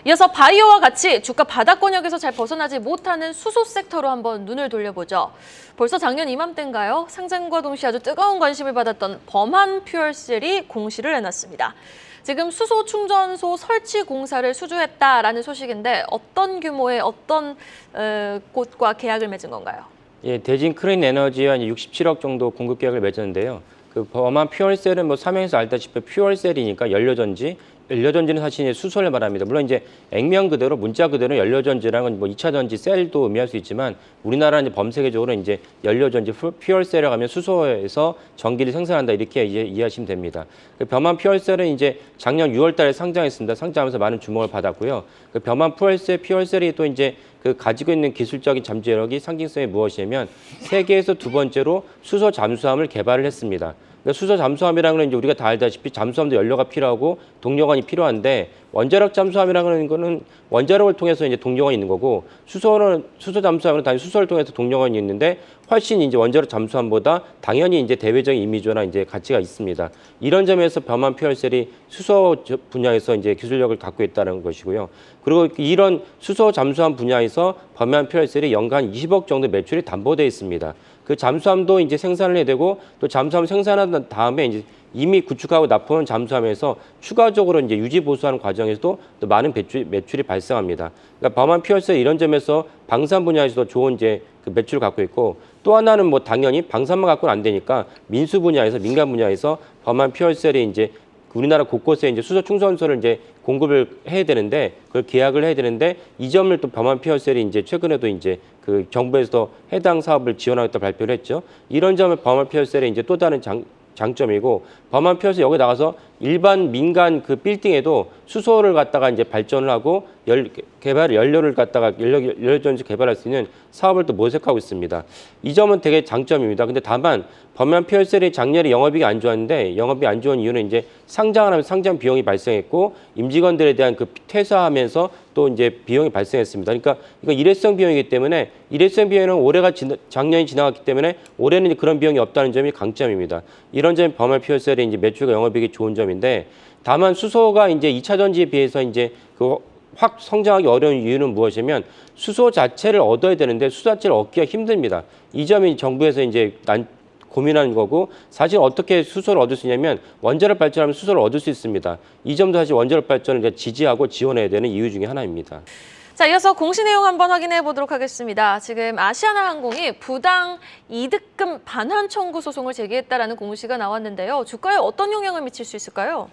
이어서 바이오와 같이 주가 바닥권역에서 잘 벗어나지 못하는 수소 섹터로 한번 눈을 돌려보죠. 벌써 작년 이맘때인가요? 상장과 동시에 아주 뜨거운 관심을 받았던 범한 퓨얼셀이 공시를 해놨습니다. 지금 수소 충전소 설치 공사를 수주했다라는 소식인데 어떤 규모의 어떤 곳과 계약을 맺은 건가요? 예, 대진 클린 에너지와 67억 정도 공급 계약을 맺었는데요. 그 범한 퓨얼셀은 뭐 사명에서 알다시피 퓨얼셀이니까 연료전지는 사실 수소를 말합니다. 물론 이제 액면 그대로 문자 그대로 연료전지랑은 뭐 2차 전지 셀도 의미할 수 있지만 우리나라는 이제 범세계적으로 이제 연료전지 퓨얼셀이라고 하면 수소에서 전기를 생산한다 이렇게 이해하시면 됩니다. 그 범한 퓨얼셀은 이제 작년 6월달에 상장했습니다. 상장하면서 많은 주목을 받았고요. 그 범한 퓨얼셀이 또 이제 그 가지고 있는 기술적인 잠재력이 상징성이 무엇이냐면 세계에서 두 번째로 수소 잠수함을 개발을 했습니다. 수소 잠수함이라는 건 이제 우리가 다 알다시피 잠수함도 연료가 필요하고 동력원이 필요한데 원자력 잠수함이라는 거는 원자력을 통해서 이제 동력원이 있는 거고 수소 잠수함은 단지 수소를 통해서 동력원이 있는데 훨씬 이제 원자력 잠수함보다 당연히 이제 대외적인 이미지나 이제 가치가 있습니다. 이런 점에서 범한 퓨얼셀이 수소 분야에서 이제 기술력을 갖고 있다는 것이고요. 그리고 이런 수소 잠수함 분야에서 범한 퓨얼셀이 연간 20억 정도 매출이 담보되어 있습니다. 그 잠수함도 이제 생산을 해야 되고 또 잠수함 생산한 다음에 이제 이미 구축하고 납품한 잠수함에서 추가적으로 이제 유지 보수하는 과정에서도 또 많은 매출이 발생합니다. 그러니까 범한 퓨얼셀 이런 점에서 방산 분야에서도 좋은 이제 그 매출을 갖고 있고 또 하나는 뭐 당연히 방산만 갖고는 안 되니까 민수 분야에서 민간 분야에서 범한 퓨얼셀이 이제 우리나라 곳곳에 이제 수소 충전소를 이제 공급을 해야 되는데 그걸 계약을 해야 되는데 이 점을 또 범한 퓨얼셀이 이제 최근에도 이제 그 정부에서 해당 사업을 지원하겠다 발표를 했죠. 이런 점을 범한 퓨얼셀의 이제 또 다른 장점이고 범한 퓨얼셀 여기 나가서 일반 민간 그 빌딩에도 수소를 갖다가 이제 발전을 하고 연료를 갖다가 연료전지 개발할 수 있는 사업을 또 모색하고 있습니다. 이 점은 되게 장점입니다. 근데 다만 범한 퓨얼셀이 작년에 영업이익이 안 좋았는데 영업이 안 좋은 이유는 이제 상장을 하면 상장 비용이 발생했고 임직원들에 대한 그 퇴사하면서 또 이제 비용이 발생했습니다. 그러니까 이거 일회성 비용이기 때문에 일회성 비용은 작년이 지나갔기 때문에 올해는 그런 비용이 없다는 점이 강점입니다. 이런 점이 범한 퓨얼셀의 이제 매출과 영업이익이 좋은 점인데 다만 수소가 이제 2차 전지에 비해서 이제 확 성장하기 어려운 이유는 무엇이냐면 수소 자체를 얻어야 되는데 수소 자체를 얻기가 힘듭니다. 이 점이 정부에서 이제 고민하는 거고 사실 어떻게 수소를 얻을 수 있냐면 원자력 발전하면 수소를 얻을 수 있습니다. 이 점도 사실 원자력 발전을 지지하고 지원해야 되는 이유 중에 하나입니다. 자, 이어서 공시 내용 한번 확인해 보도록 하겠습니다. 지금 아시아나항공이 부당 이득금 반환 청구 소송을 제기했다라는 공시가 나왔는데요. 주가에 어떤 영향을 미칠 수 있을까요?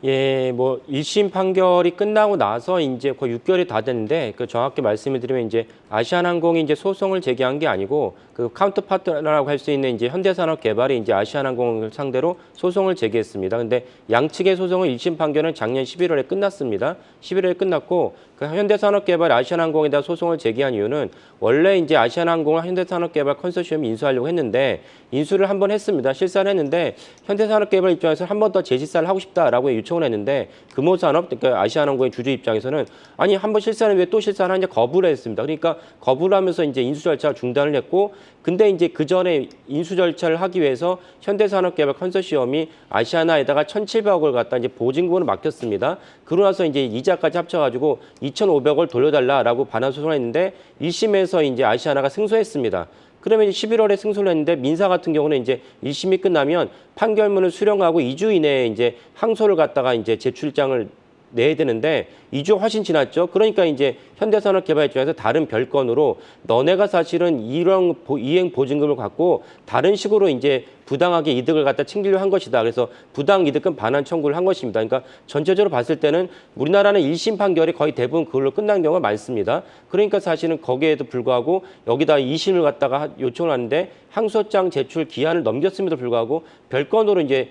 예, 뭐 1심 판결이 끝나고 나서 이제 거의 6개월이 다 됐는데 그 정확히 말씀을 드리면 이제 아시아나항공이 이제 소송을 제기한 게 아니고 그 카운터파트너라고 할 수 있는 이제 현대산업개발이 이제 아시아나항공을 상대로 소송을 제기했습니다. 근데 양측의 소송은 1심 판결은 작년 11월에 끝났습니다. 11월에 끝났고 그 현대산업개발 아시아나항공에 대한 소송을 제기한 이유는 원래 이제 아시아나항공을 현대산업개발 컨소시엄이 인수하려고 했는데 인수를 한번 했습니다. 실사를 했는데 현대산업개발 입장에서 한 번 더 재실사를 하고 싶다라고 요청을 했는데 금호산업, 그러니까 아시아나항공의 주주 입장에서는 아니 한 번 실사는 왜 또 실사를 하냐 거부를 했습니다. 그러니까 거부를 하면서 이제 인수 절차를 중단을 했고 근데 이제 그 전에 인수 절차를 하기 위해서 현대산업개발 컨소시엄이 아시아나에다가 1,700억을 갖다 이제 보증금으로 맡겼습니다. 그러고 나서 이제 이자까지 합쳐가지고 2,500억을 돌려달라라고 반환 소송을 했는데 1심에서 이제 아시아나가 승소했습니다. 그러면 이제 11월에 승소를 했는데 민사 같은 경우는 이제 1심이 끝나면 판결문을 수령하고 2주 이내에 이제 항소를 갖다가 이제 제출장을 내야 되는데 2주 훨씬 지났죠. 그러니까 이제 현대산업개발 입장에서 다른 별건으로 너네가 사실은 이런 이행 보증금을 갖고 다른 식으로 이제 부당하게 이득을 갖다 챙기려 한 것이다. 그래서 부당 이득금 반환 청구를 한 것입니다. 그러니까 전체적으로 봤을 때는 우리나라는 1심 판결이 거의 대부분 그걸로 끝난 경우가 많습니다. 그러니까 사실은 거기에도 불구하고 여기다 2심을 갖다가 요청을 하는데 항소장 제출 기한을 넘겼음에도 불구하고 별건으로 이제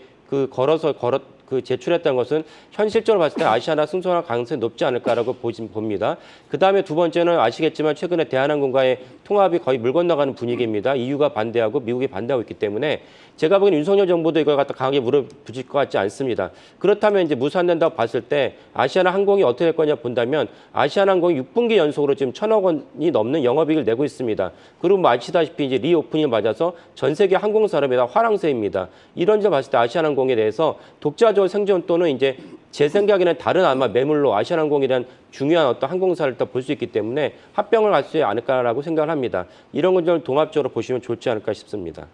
제출했다는 것은 현실적으로 봤을 때 아시아나 승소할 가능성이 높지 않을까라고 봅니다. 그 다음에 두 번째는 아시겠지만 최근에 대한항공과의 통합이 거의 물 건너가는 분위기입니다. EU가 반대하고 미국이 반대하고 있기 때문에 제가 보기엔 윤석열 정부도 이걸 갖다 강하게 물어붙일 것 같지 않습니다. 그렇다면 이제 무산된다고 봤을 때 아시아나항공이 어떻게 될 거냐 본다면 아시아나항공이 6분기 연속으로 지금 1,000억 원이 넘는 영업이익을 내고 있습니다. 그리고 뭐 아시다시피 이제 리오프닝을 맞아서 전 세계 항공산업에 다 화랑세입니다. 이런 점 봤을 때 아시아나항공에 대해서 독자적으로 일반적으로 생존 또는 이제 제 생각에는 다른 아마 매물로 아시아나항공이라는 중요한 어떤 항공사를 또 볼 수 있기 때문에 합병을 할 수 있지 않을까라고 생각을 합니다. 이런 건 좀 종합적으로 보시면 좋지 않을까 싶습니다.